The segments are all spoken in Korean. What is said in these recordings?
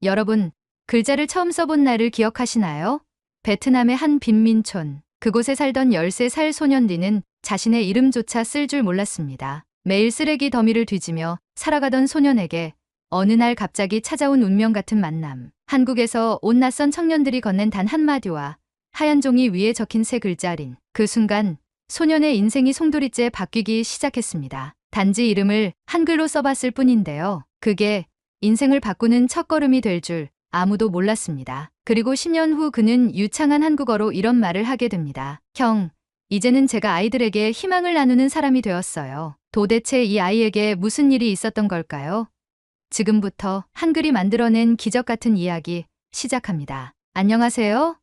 여러분, 글자를 처음 써본 날을 기억하시나요? 베트남의 한 빈민촌. 그곳에 살던 13살 소년 리는 자신의 이름조차 쓸 줄 몰랐습니다. 매일 쓰레기 더미를 뒤지며 살아가던 소년에게 어느 날 갑자기 찾아온 운명 같은 만남. 한국에서 온 낯선 청년들이 건넨 단 한마디와 하얀 종이 위에 적힌 세 글자 린. 그 순간 소년의 인생이 송두리째 바뀌기 시작했습니다. 단지 이름을 한글로 써봤을 뿐인데요. 그게 인생을 바꾸는 첫걸음이 될 줄 아무도 몰랐습니다. 그리고 10년 후 그는 유창한 한국어로 이런 말을 하게 됩니다. 형, 이제는 제가 아이들에게 희망을 나누는 사람이 되었어요. 도대체 이 아이에게 무슨 일이 있었던 걸까요? 지금부터 한글이 만들어낸 기적 같은 이야기 시작합니다. 안녕하세요.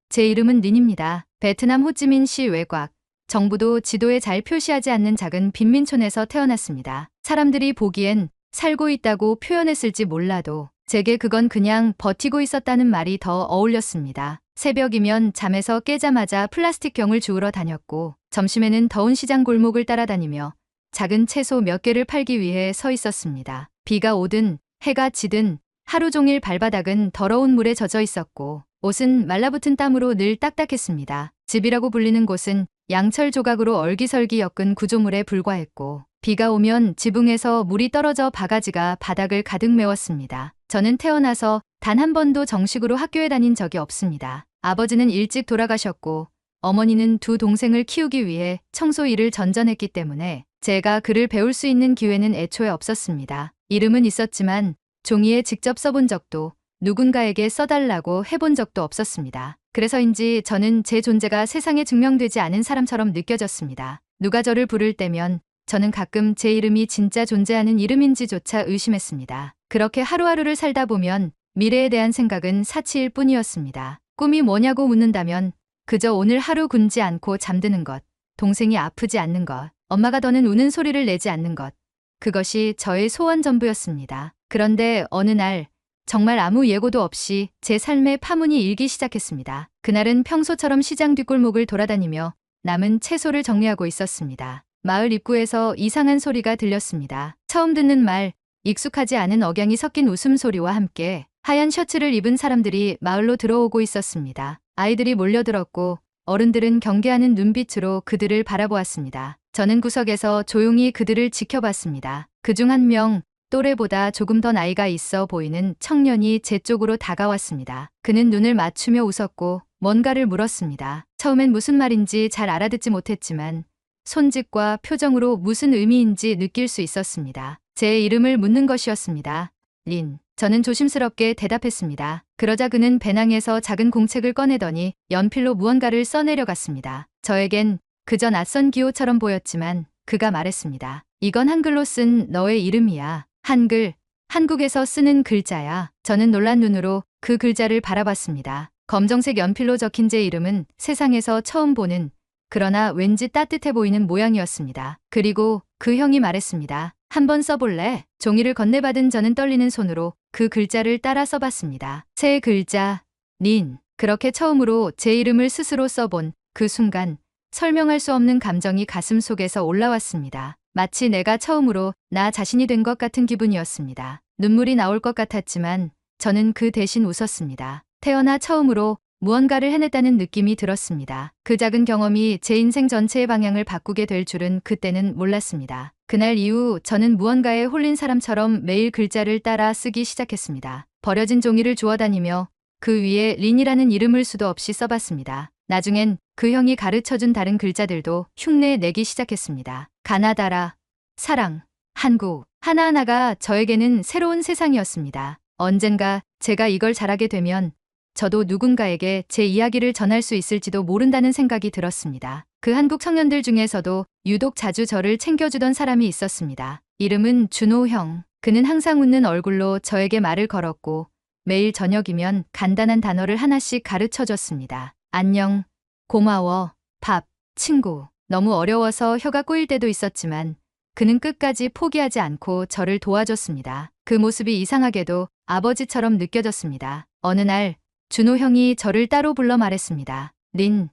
제 이름은 린입니다. 베트남 호찌민시 외곽. 정부도 지도에 잘 표시하지 않는 작은 빈민촌에서 태어났습니다. 사람들이 보기엔 살고 있다고 표현했을지 몰라도 제게 그건 그냥 버티고 있었다는 말이 더 어울렸습니다. 새벽이면 잠에서 깨자마자 플라스틱 병을 주우러 다녔고 점심에는 더운 시장 골목을 따라다니며 작은 채소 몇 개를 팔기 위해 서 있었습니다. 비가 오든 해가 지든 하루 종일 발바닥은 더러운 물에 젖어 있었고 옷은 말라붙은 땀으로 늘 딱딱했습니다. 집이라고 불리는 곳은 양철 조각으로 얼기설기 엮은 구조물에 불과했고 비가 오면 지붕에서 물이 떨어져 바가지가 바닥을 가득 메웠습니다. 저는 태어나서 단 한 번도 정식으로 학교에 다닌 적이 없습니다. 아버지는 일찍 돌아가셨고 어머니는 두 동생을 키우기 위해 청소 일을 전전했기 때문에 제가 글을 배울 수 있는 기회는 애초에 없었습니다. 이름은 있었지만 종이에 직접 써본 적도 누군가에게 써달라고 해본 적도 없었습니다. 그래서인지 저는 제 존재가 세상에 증명되지 않은 사람처럼 느껴졌습니다. 누가 저를 부를 때면 저는 가끔 제 이름이 진짜 존재하는 이름인지조차 의심했습니다. 그렇게 하루하루를 살다 보면 미래에 대한 생각은 사치일 뿐이었습니다. 꿈이 뭐냐고 묻는다면 그저 오늘 하루 굶지 않고 잠드는 것, 동생이 아프지 않는 것, 엄마가 더는 우는 소리를 내지 않는 것. 그것이 저의 소원 전부였습니다. 그런데 어느 날 정말 아무 예고도 없이 제 삶의 파문이 일기 시작했습니다. 그날은 평소처럼 시장 뒷골목을 돌아다니며 남은 채소를 정리하고 있었습니다. 마을 입구에서 이상한 소리가 들렸습니다. 처음 듣는 말, 익숙하지 않은 억양이 섞인 웃음소리와 함께 하얀 셔츠를 입은 사람들이 마을로 들어오고 있었습니다. 아이들이 몰려들었고 어른들은 경계하는 눈빛으로 그들을 바라보았습니다. 저는 구석에서 조용히 그들을 지켜봤습니다. 그중 한 명, 또래보다 조금 더 나이가 있어 보이는 청년이 제 쪽으로 다가왔습니다. 그는 눈을 맞추며 웃었고 뭔가를 물었습니다. 처음엔 무슨 말인지 잘 알아듣지 못했지만 손짓과 표정으로 무슨 의미인지 느낄 수 있었습니다. 제 이름을 묻는 것이었습니다. 린. 저는 조심스럽게 대답했습니다. 그러자 그는 배낭에서 작은 공책을 꺼내더니 연필로 무언가를 써내려갔습니다. 저에겐 그저 낯선 기호처럼 보였지만 그가 말했습니다. 이건 한글로 쓴 너의 이름이야. 한글, 한국에서 쓰는 글자야. 저는 놀란 눈으로 그 글자를 바라봤습니다. 검정색 연필로 적힌 제 이름은 세상에서 처음 보는 그러나 왠지 따뜻해 보이는 모양이었습니다. 그리고 그 형이 말했습니다. 한번 써볼래? 종이를 건네받은 저는 떨리는 손으로 그 글자를 따라 써봤습니다. 세 글자, 린. 그렇게 처음으로 제 이름을 스스로 써본 그 순간 설명할 수 없는 감정이 가슴 속에서 올라왔습니다. 마치 내가 처음으로 나 자신이 된 것 같은 기분이었습니다. 눈물이 나올 것 같았지만 저는 그 대신 웃었습니다. 태어나 처음으로 무언가를 해냈다는 느낌이 들었습니다. 그 작은 경험이 제 인생 전체의 방향을 바꾸게 될 줄은 그때는 몰랐습니다. 그날 이후 저는 무언가에 홀린 사람처럼 매일 글자를 따라 쓰기 시작했습니다. 버려진 종이를 주워다니며 그 위에 린이라는 이름을 수도 없이 써봤습니다. 나중엔 그 형이 가르쳐준 다른 글자들도 흉내 내기 시작했습니다. 가나다라, 사랑, 한국. 하나하나가 저에게는 새로운 세상이었습니다. 언젠가 제가 이걸 잘하게 되면 저도 누군가에게 제 이야기를 전할 수 있을지도 모른다는 생각이 들었습니다. 그 한국 청년들 중에서도 유독 자주 저를 챙겨주던 사람이 있었습니다. 이름은 준호 형. 그는 항상 웃는 얼굴로 저에게 말을 걸었고 매일 저녁이면 간단한 단어를 하나씩 가르쳐줬습니다. 안녕, 고마워, 밥, 친구. 너무 어려워서 혀가 꼬일 때도 있었지만 그는 끝까지 포기하지 않고 저를 도와줬습니다. 그 모습이 이상하게도 아버지처럼 느껴졌습니다. 어느 날 준호 형이 저를 따로 불러 말했습니다. 린,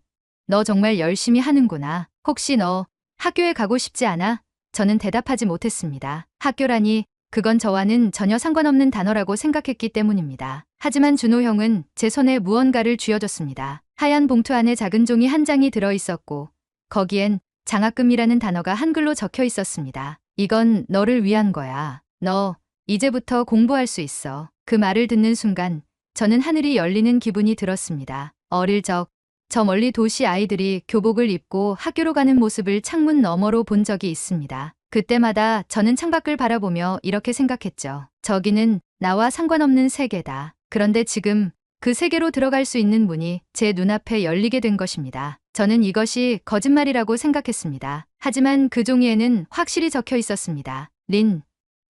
너 정말 열심히 하는구나. 혹시 너 학교에 가고 싶지 않아? 저는 대답하지 못했습니다. 학교라니 그건 저와는 전혀 상관없는 단어라고 생각했기 때문입니다. 하지만 준호 형은 제 손에 무언가를 쥐어줬습니다. 하얀 봉투 안에 작은 종이 한 장이 들어 있었고 거기엔 장학금이라는 단어가 한글로 적혀 있었습니다. 이건 너를 위한 거야. 너 이제부터 공부할 수 있어. 그 말을 듣는 순간 저는 하늘이 열리는 기분이 들었습니다. 어릴 적 저 멀리 도시 아이들이 교복을 입고 학교로 가는 모습을 창문 너머로 본 적이 있습니다. 그때마다 저는 창밖을 바라보며 이렇게 생각했죠. 저기는 나와 상관없는 세계다. 그런데 지금 그 세계로 들어갈 수 있는 문이 제 눈앞에 열리게 된 것입니다. 저는 이것이 거짓말이라고 생각했습니다. 하지만 그 종이에는 확실히 적혀 있었습니다. 린,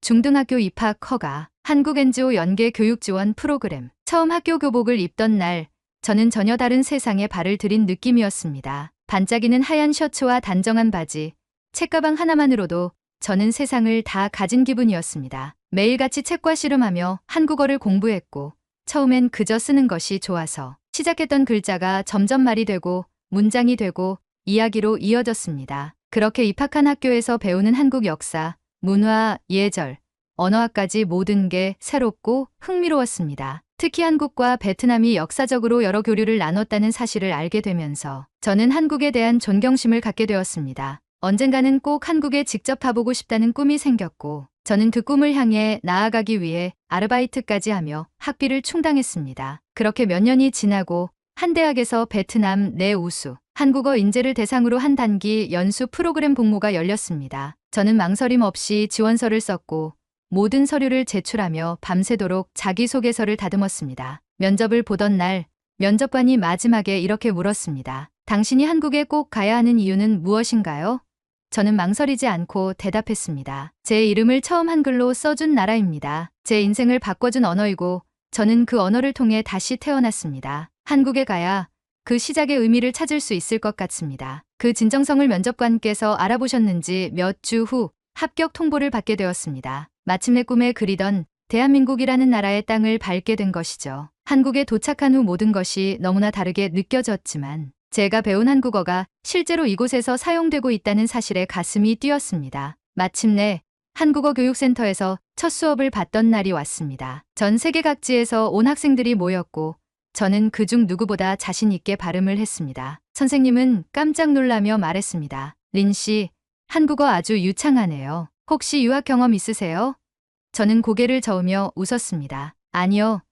중등학교 입학 허가, 한국 NGO 연계 교육 지원 프로그램. 처음 학교 교복을 입던 날, 저는 전혀 다른 세상에 발을 들인 느낌이었습니다. 반짝이는 하얀 셔츠와 단정한 바지, 책가방 하나만으로도 저는 세상을 다 가진 기분이었습니다. 매일같이 책과 씨름하며 한국어를 공부했고 처음엔 그저 쓰는 것이 좋아서 시작했던 글자가 점점 말이 되고 문장이 되고 이야기로 이어졌습니다. 그렇게 입학한 학교에서 배우는 한국 역사, 문화, 예절, 언어학까지 모든 게 새롭고 흥미로웠습니다. 특히 한국과 베트남이 역사적으로 여러 교류를 나눴다는 사실을 알게 되면서 저는 한국에 대한 존경심을 갖게 되었습니다. 언젠가는 꼭 한국에 직접 가보고 싶다는 꿈이 생겼고 저는 그 꿈을 향해 나아가기 위해 아르바이트까지 하며 학비를 충당했습니다. 그렇게 몇 년이 지나고 한 대학에서 베트남 내 우수 한국어 인재를 대상으로 한 단기 연수 프로그램 복무가 열렸습니다. 저는 망설임 없이 지원서를 썼고 모든 서류를 제출하며 밤새도록 자기소개서를 다듬었습니다. 면접을 보던 날 면접관이 마지막에 이렇게 물었습니다. 당신이 한국에 꼭 가야 하는 이유는 무엇인가요? 저는 망설이지 않고 대답했습니다. 제 이름을 처음 한글로 써준 나라입니다. 제 인생을 바꿔준 언어이고 저는 그 언어를 통해 다시 태어났습니다. 한국에 가야 그 시작의 의미를 찾을 수 있을 것 같습니다. 그 진정성을 면접관께서 알아보셨는지 몇 주 후 합격 통보를 받게 되었습니다. 마침내 꿈에 그리던 대한민국이라는 나라의 땅을 밟게 된 것이죠. 한국에 도착한 후 모든 것이 너무나 다르게 느껴졌지만 제가 배운 한국어가 실제로 이곳에서 사용되고 있다는 사실에 가슴이 뛰었습니다. 마침내 한국어 교육센터에서 첫 수업을 받던 날이 왔습니다. 전 세계 각지에서 온 학생들이 모였고 저는 그중 누구보다 자신 있게 발음을 했습니다. 선생님은 깜짝 놀라며 말했습니다. 린 씨, 한국어 아주 유창하네요. 혹시 유학 경험 있으세요? 저는 고개를 저으며 웃었습니다. 아니요.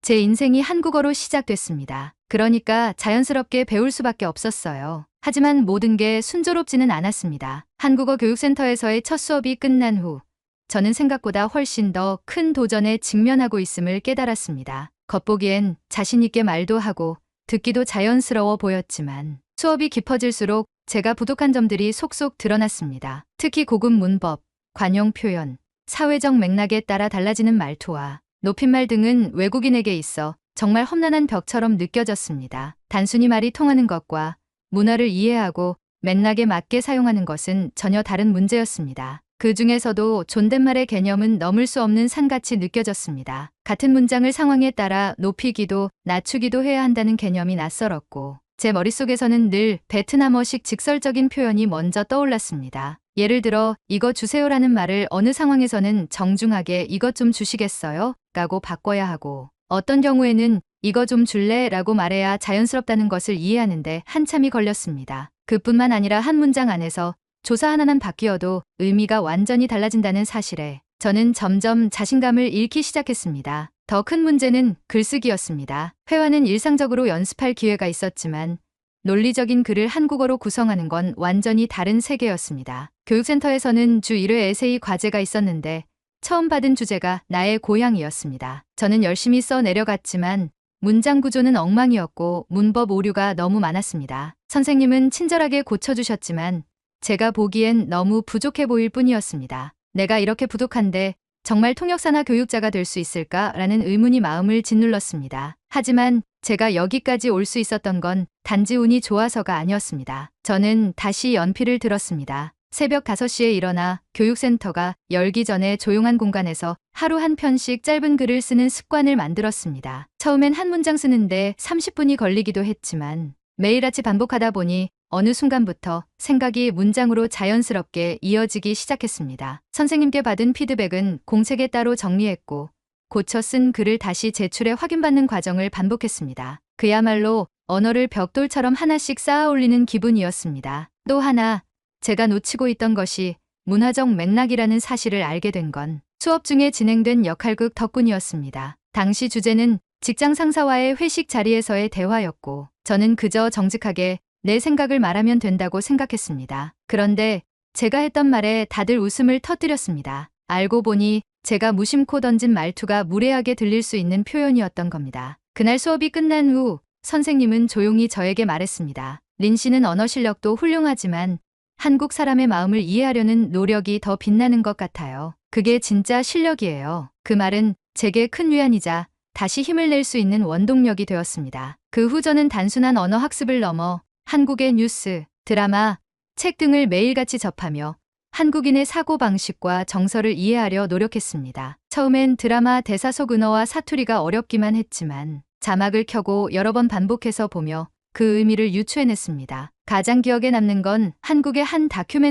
제 인생이 한국어로 시작됐습니다. 그러니까 자연스럽게 배울 수밖에 없었어요. 하지만 모든 게 순조롭지는 않았습니다. 한국어 교육센터에서의 첫 수업이 끝난 후 저는 생각보다 훨씬 더 큰 도전에 직면하고 있음을 깨달았습니다. 겉보기엔 자신 있게 말도 하고 듣기도 자연스러워 보였지만 수업이 깊어질수록 제가 부족한 점들이 속속 드러났습니다. 특히 고급 문법, 관용 표현, 사회적 맥락에 따라 달라지는 말투와 높임말 등은 외국인에게 있어 정말 험난한 벽처럼 느껴졌습니다. 단순히 말이 통하는 것과 문화를 이해하고 맥락에 맞게 사용하는 것은 전혀 다른 문제였습니다. 그 중에서도 존댓말의 개념은 넘을 수 없는 산같이 느껴졌습니다. 같은 문장을 상황에 따라 높이기도 낮추기도 해야 한다는 개념이 낯설었고 제 머릿속에서는 늘 베트남어식 직설적인 표현이 먼저 떠올랐습니다. 예를 들어 이거 주세요라는 말을 어느 상황에서는 정중하게 이것 좀 주시겠어요? 라고 바꿔야 하고 어떤 경우에는 이거 좀 줄래? 라고 말해야 자연스럽다는 것을 이해하는데 한참이 걸렸습니다. 그뿐만 아니라 한 문장 안에서 조사 하나만 바뀌어도 의미가 완전히 달라진다는 사실에 저는 점점 자신감을 잃기 시작했습니다. 더 큰 문제는 글쓰기였습니다. 회화는 일상적으로 연습할 기회가 있었지만 논리적인 글을 한국어로 구성하는 건 완전히 다른 세계였습니다. 교육센터에서는 주 1회 에세이 과제가 있었는데 처음 받은 주제가 나의 고향이었습니다. 저는 열심히 써 내려갔지만 문장 구조는 엉망이었고 문법 오류가 너무 많았습니다. 선생님은 친절하게 고쳐주셨지만 제가 보기엔 너무 부족해 보일 뿐이었습니다. 내가 이렇게 부족한데 정말 통역사나 교육자가 될 수 있을까라는 의문이 마음을 짓눌렀습니다. 하지만 제가 여기까지 올 수 있었던 건 단지 운이 좋아서가 아니었습니다. 저는 다시 연필을 들었습니다. 새벽 5시에 일어나 교육센터가 열기 전에 조용한 공간에서 하루 한 편씩 짧은 글을 쓰는 습관을 만들었습니다. 처음엔 한 문장 쓰는데 30분이 걸리기도 했지만 매일같이 반복하다 보니 어느 순간부터 생각이 문장으로 자연스럽게 이어지기 시작했습니다. 선생님께 받은 피드백은 공책에 따로 정리했고 고쳐 쓴 글을 다시 제출해 확인받는 과정을 반복했습니다. 그야말로 언어를 벽돌처럼 하나씩 쌓아 올리는 기분이었습니다. 또 하나 제가 놓치고 있던 것이 문화적 맥락이라는 사실을 알게 된 건 수업 중에 진행된 역할극 덕분이었습니다. 당시 주제는 직장 상사와의 회식 자리에서의 대화였고 저는 그저 정직하게 내 생각을 말하면 된다고 생각했습니다. 그런데 제가 했던 말에 다들 웃음을 터뜨렸습니다. 알고 보니 제가 무심코 던진 말투가 무례하게 들릴 수 있는 표현이었던 겁니다. 그날 수업이 끝난 후 선생님은 조용히 저에게 말했습니다. 린 씨는 언어 실력도 훌륭하지만 한국 사람의 마음을 이해하려는 노력이 더 빛나는 것 같아요. 그게 진짜 실력이에요. 그 말은 제게 큰 위안이자 다시 힘을 낼 수 있는 원동력이 되었습니다. 그 후 저는 단순한 언어 학습을 넘어 한국의 뉴스, 드라마, 책 등을 매일같이 접하며 한국인의 사고방식과 정서를 이해하려 노력했습니다. 처음엔 드라마 대사 속 은어와 사투리가 어렵기만 했지만 자막을 켜고 여러 번 반복해서 보며 그 의미를 유추해냈습니다. 가장 기억에 남는 건 한국의 한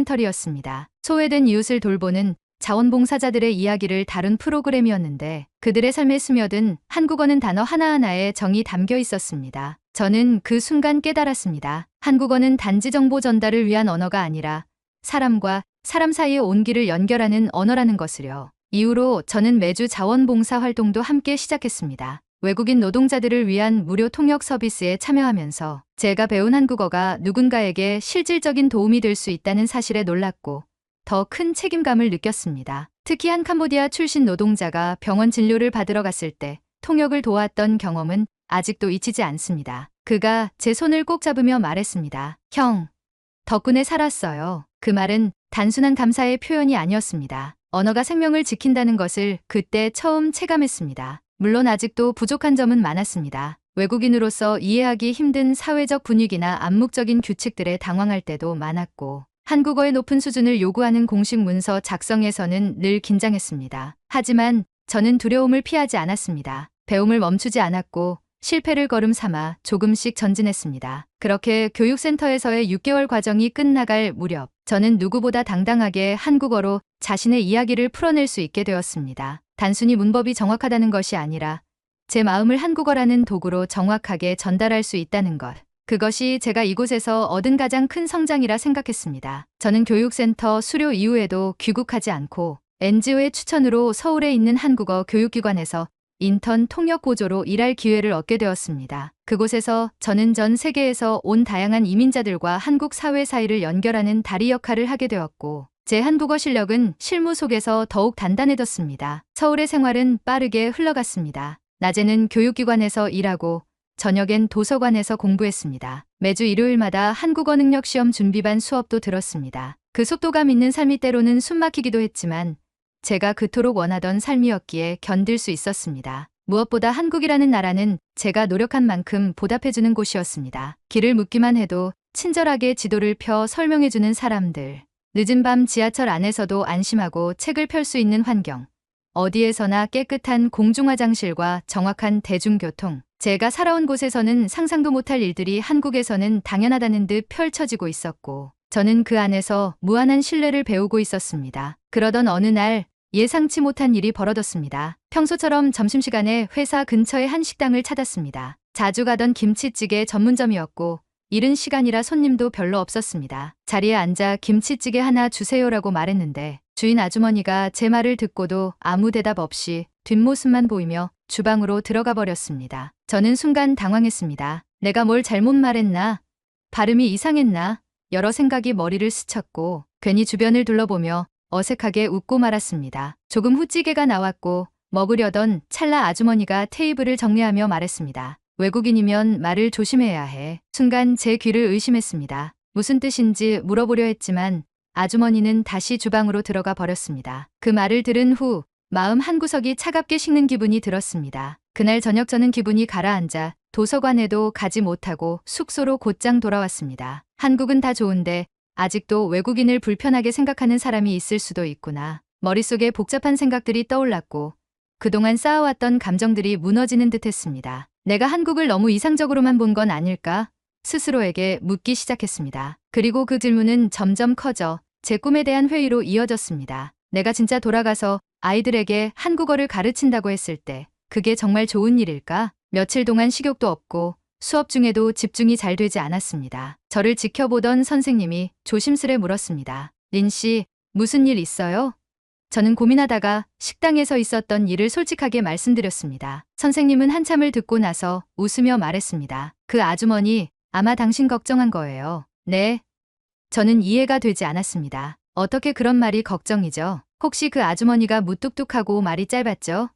다큐멘터리였습니다. 소외된 이웃을 돌보는 자원봉사자들의 이야기를 다룬 프로그램이었는데 그들의 삶에 스며든 한국어는 단어 하나하나에 정이 담겨 있었습니다. 저는 그 순간 깨달았습니다. 한국어는 단지 정보 전달을 위한 언어가 아니라 사람과 사람 사이의 온기를 연결하는 언어라는 것을요. 이후로 저는 매주 자원봉사 활동도 함께 시작했습니다. 외국인 노동자들을 위한 무료 통역 서비스에 참여하면서 제가 배운 한국어가 누군가에게 실질적인 도움이 될 수 있다는 사실에 놀랐고 더 큰 책임감을 느꼈습니다. 특히 한 캄보디아 출신 노동자가 병원 진료를 받으러 갔을 때 통역을 도왔던 경험은 아직도 잊히지 않습니다. 그가 제 손을 꼭 잡으며 말했습니다. 형, 덕분에 살았어요. 그 말은 단순한 감사의 표현이 아니었습니다. 언어가 생명을 지킨다는 것을 그때 처음 체감했습니다. 물론 아직도 부족한 점은 많았습니다. 외국인으로서 이해하기 힘든 사회적 분위기나 암묵적인 규칙들에 당황할 때도 많았고 한국어의 높은 수준을 요구하는 공식 문서 작성에서는 늘 긴장했습니다. 하지만 저는 두려움을 피하지 않았습니다. 배움을 멈추지 않았고 실패를 걸음 삼아 조금씩 전진했습니다. 그렇게 교육센터에서의 6개월 과정이 끝나갈 무렵 저는 누구보다 당당하게 한국어로 자신의 이야기를 풀어낼 수 있게 되었습니다. 단순히 문법이 정확하다는 것이 아니라 제 마음을 한국어라는 도구로 정확하게 전달할 수 있다는 것. 그것이 제가 이곳에서 얻은 가장 큰 성장이라 생각했습니다. 저는 교육센터 수료 이후에도 귀국하지 않고 NGO의 추천으로 서울에 있는 한국어 교육기관에서 인턴 통역 고조로 일할 기회를 얻게 되었습니다. 그곳에서 저는 전 세계에서 온 다양한 이민자들과 한국 사회 사이를 연결하는 다리 역할을 하게 되었고 제 한국어 실력은 실무 속에서 더욱 단단해졌습니다. 서울의 생활은 빠르게 흘러갔습니다. 낮에는 교육기관에서 일하고 저녁엔 도서관에서 공부했습니다. 매주 일요일마다 한국어 능력 시험 준비반 수업도 들었습니다. 그 속도감 있는 삶이 때로는 숨막히기도 했지만 제가 그토록 원하던 삶이었기에 견딜 수 있었습니다. 무엇보다 한국이라는 나라는 제가 노력한 만큼 보답해주는 곳이었습니다. 길을 묻기만 해도 친절하게 지도를 펴 설명해주는 사람들. 늦은 밤 지하철 안에서도 안심하고 책을 펼 수 있는 환경. 어디에서나 깨끗한 공중화장실과 정확한 대중교통. 제가 살아온 곳에서는 상상도 못할 일들이 한국에서는 당연하다는 듯 펼쳐지고 있었고 저는 그 안에서 무한한 신뢰를 배우고 있었습니다. 그러던 어느 날 예상치 못한 일이 벌어졌습니다. 평소처럼 점심시간에 회사 근처의 한 식당을 찾았습니다. 자주 가던 김치찌개 전문점이었고 이른 시간이라 손님도 별로 없었습니다. 자리에 앉아 김치찌개 하나 주세요라고 말했는데 주인 아주머니가 제 말을 듣고도 아무 대답 없이 뒷모습만 보이며 주방으로 들어가 버렸습니다. 저는 순간 당황했습니다. 내가 뭘 잘못 말했나? 발음이 이상했나? 여러 생각이 머리를 스쳤고 괜히 주변을 둘러보며 어색하게 웃고 말았습니다. 조금 후 찌개가 나왔고 먹으려던 찰나 아주머니가 테이블을 정리하며 말했습니다. 외국인이면 말을 조심해야 해. 순간 제 귀를 의심했습니다. 무슨 뜻인지 물어보려 했지만 아주머니는 다시 주방으로 들어가 버렸습니다. 그 말을 들은 후 마음 한구석이 차갑게 식는 기분이 들었습니다. 그날 저녁 저는 기분이 가라앉아 도서관에도 가지 못하고 숙소로 곧장 돌아왔습니다. 한국은 다 좋은데 아직도 외국인을 불편하게 생각하는 사람이 있을 수도 있구나. 머릿속에 복잡한 생각들이 떠올랐고 그동안 쌓아왔던 감정들이 무너지는 듯 했습니다. 내가 한국을 너무 이상적으로만 본 건 아닐까? 스스로에게 묻기 시작했습니다. 그리고 그 질문은 점점 커져 제 꿈에 대한 회의로 이어졌습니다. 내가 진짜 돌아가서 아이들에게 한국어를 가르친다고 했을 때 그게 정말 좋은 일일까? 며칠 동안 식욕도 없고 수업 중에도 집중이 잘 되지 않았습니다. 저를 지켜보던 선생님이 조심스레 물었습니다. 린 씨, 무슨 일 있어요? 저는 고민하다가 식당에서 있었던 일을 솔직하게 말씀드렸습니다. 선생님은 한참을 듣고 나서 웃으며 말했습니다. 그 아주머니, 아마 당신 걱정한 거예요. 네. 저는 이해가 되지 않았습니다. 어떻게 그런 말이 걱정이죠? 혹시 그 아주머니가 무뚝뚝하고 말이 짧았죠?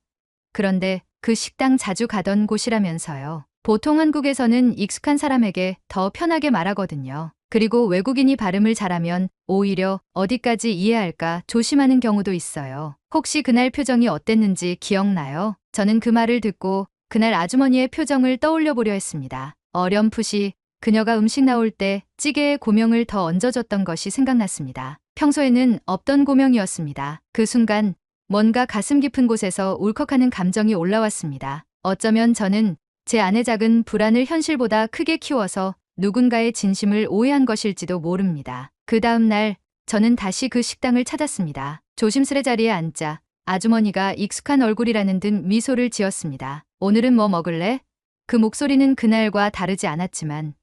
그런데 그 식당 자주 가던 곳이라면서요. 보통 한국에서는 익숙한 사람에게 더 편하게 말하거든요. 그리고 외국인이 발음을 잘하면 오히려 어디까지 이해할까 조심하는 경우도 있어요. 혹시 그날 표정이 어땠는지 기억나요? 저는 그 말을 듣고 그날 아주머니의 표정을 떠올려 보려 했습니다. 어렴풋이 그녀가 음식 나올 때 찌개에 고명을 더 얹어줬던 것이 생각났습니다. 평소에는 없던 고명이었습니다. 그 순간 뭔가 가슴 깊은 곳에서 울컥하는 감정이 올라왔습니다. 어쩌면 저는 제 안의 작은 불안을 현실보다 크게 키워서 누군가의 진심을 오해한 것일지도 모릅니다. 그 다음 날 저는 다시 그 식당을 찾았습니다. 조심스레 자리에 앉자 아주머니가 익숙한 얼굴이라는 듯 미소를 지었습니다. 오늘은 뭐 먹을래? 그 목소리는 그날과 다르지 않았지만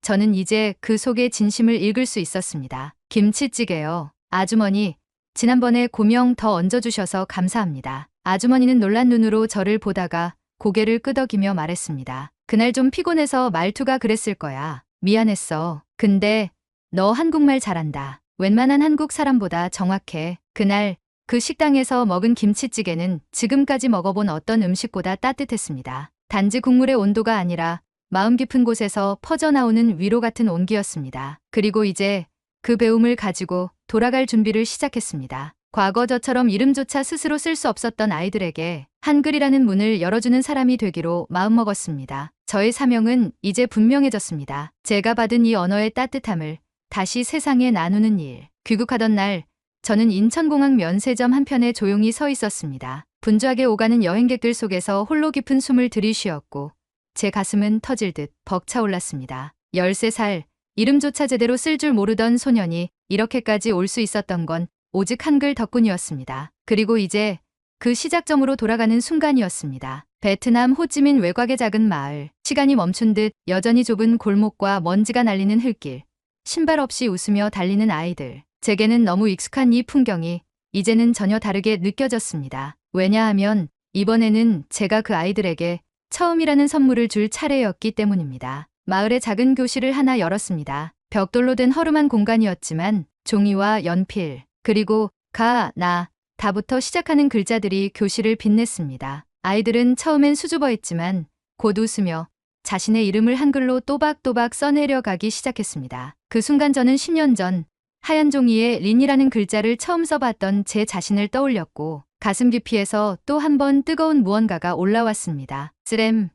저는 이제 그 속의 진심을 읽을 수 있었습니다. 김치찌개요. 아주머니, 지난번에 고명 더 얹어주셔서 감사합니다. 아주머니는 놀란 눈으로 저를 보다가 고개를 끄덕이며 말했습니다. 그날 좀 피곤해서 말투가 그랬을 거야. 미안했어. 근데 너 한국말 잘한다. 웬만한 한국 사람보다 정확해. 그날 그 식당에서 먹은 김치찌개는 지금까지 먹어본 어떤 음식보다 따뜻했습니다. 단지 국물의 온도가 아니라 마음 깊은 곳에서 퍼져나오는 위로 같은 온기였습니다. 그리고 이제 그 배움을 가지고 돌아갈 준비를 시작했습니다. 과거 저처럼 이름조차 스스로 쓸 수 없었던 아이들에게 한글이라는 문을 열어주는 사람이 되기로 마음먹었습니다. 저의 사명은 이제 분명해졌습니다. 제가 받은 이 언어의 따뜻함을 다시 세상에 나누는 일. 귀국하던 날 저는 인천공항 면세점 한편에 조용히 서 있었습니다. 분주하게 오가는 여행객들 속에서 홀로 깊은 숨을 들이쉬었고 제 가슴은 터질 듯 벅차올랐습니다. 13살, 이름조차 제대로 쓸 줄 모르던 소년이 이렇게까지 올 수 있었던 건 오직 한글 덕분이었습니다. 그리고 이제 그 시작점으로 돌아가는 순간이었습니다. 베트남 호찌민 외곽의 작은 마을, 시간이 멈춘 듯 여전히 좁은 골목과 먼지가 날리는 흙길, 신발 없이 웃으며 달리는 아이들. 제게는 너무 익숙한 이 풍경이 이제는 전혀 다르게 느껴졌습니다. 왜냐하면 이번에는 제가 그 아이들에게 처음이라는 선물을 줄 차례였기 때문입니다. 마을의 작은 교실을 하나 열었습니다. 벽돌로 된 허름한 공간이었지만 종이와 연필, 그리고 가, 나, 다부터 시작하는 글자들이 교실을 빛냈습니다. 아이들은 처음엔 수줍어했지만 곧 웃으며 자신의 이름을 한글로 또박또박 써내려가기 시작했습니다. 그 순간 저는 10년 전 하얀 종이에 린이라는 글자를 처음 써봤던 제 자신을 떠올렸고 가슴 깊이에서 또 한 번 뜨거운 무언가가 올라왔습니다. 쓰렘,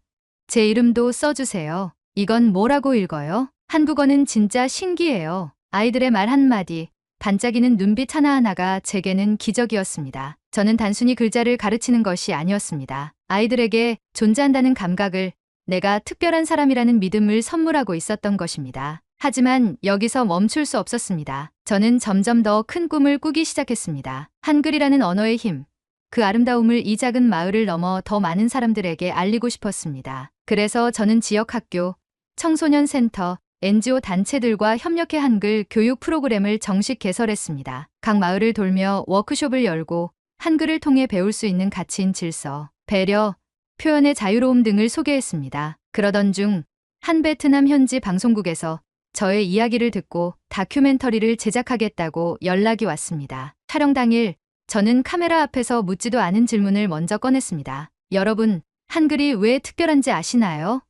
제 이름도 써주세요. 이건 뭐라고 읽어요? 한국어는 진짜 신기해요. 아이들의 말 한마디, 반짝이는 눈빛 하나하나가 제게는 기적이었습니다. 저는 단순히 글자를 가르치는 것이 아니었습니다. 아이들에게 존재한다는 감각을, 내가 특별한 사람이라는 믿음을 선물하고 있었던 것입니다. 하지만 여기서 멈출 수 없었습니다. 저는 점점 더 큰 꿈을 꾸기 시작했습니다. 한글이라는 언어의 힘, 그 아름다움을 이 작은 마을을 넘어 더 많은 사람들에게 알리고 싶었습니다. 그래서 저는 지역 학교, 청소년 센터, NGO 단체들과 협력해 한글 교육 프로그램을 정식 개설했습니다. 각 마을을 돌며 워크숍을 열고 한글을 통해 배울 수 있는 가치인 질서, 배려, 표현의 자유로움 등을 소개했습니다. 그러던 중 한 베트남 현지 방송국에서 저의 이야기를 듣고 다큐멘터리를 제작하겠다고 연락이 왔습니다. 촬영 당일 저는 카메라 앞에서 묻지도 않은 질문을 먼저 꺼냈습니다. 여러분, 한글이 왜 특별한지 아시나요?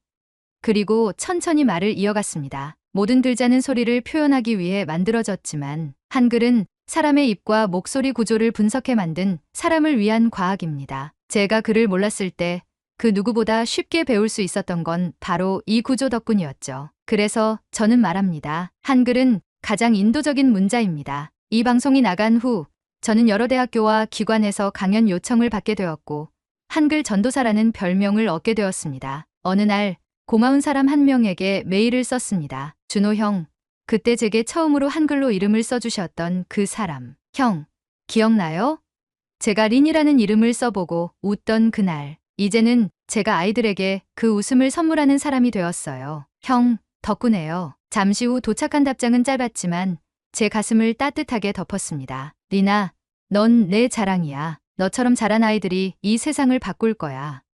그리고 천천히 말을 이어갔습니다. 모든 글자는 소리를 표현하기 위해 만들어졌지만 한글은 사람의 입과 목소리 구조를 분석해 만든 사람을 위한 과학입니다. 제가 글을 몰랐을 때 그 누구보다 쉽게 배울 수 있었던 건 바로 이 구조 덕분이었죠. 그래서 저는 말합니다. 한글은 가장 인도적인 문자입니다. 이 방송이 나간 후 저는 여러 대학교와 기관에서 강연 요청을 받게 되었고 한글 전도사라는 별명을 얻게 되었습니다. 어느 날 고마운 사람 한 명에게 메일을 썼습니다. 준호 형, 그때 제게 처음으로 한글로 이름을 써주셨던 그 사람. 형, 기억나요? 제가 린이라는 이름을 써보고 웃던 그날. 이제는 제가 아이들에게 그 웃음을 선물하는 사람이 되었어요. 형, 덕분에요. 잠시 후 도착한 답장은 짧았지만 제 가슴을 따뜻하게 덮었습니다. 리나, 넌 내 자랑이야. 너처럼 잘한 아이들이 이 세상을 바꿀 거야.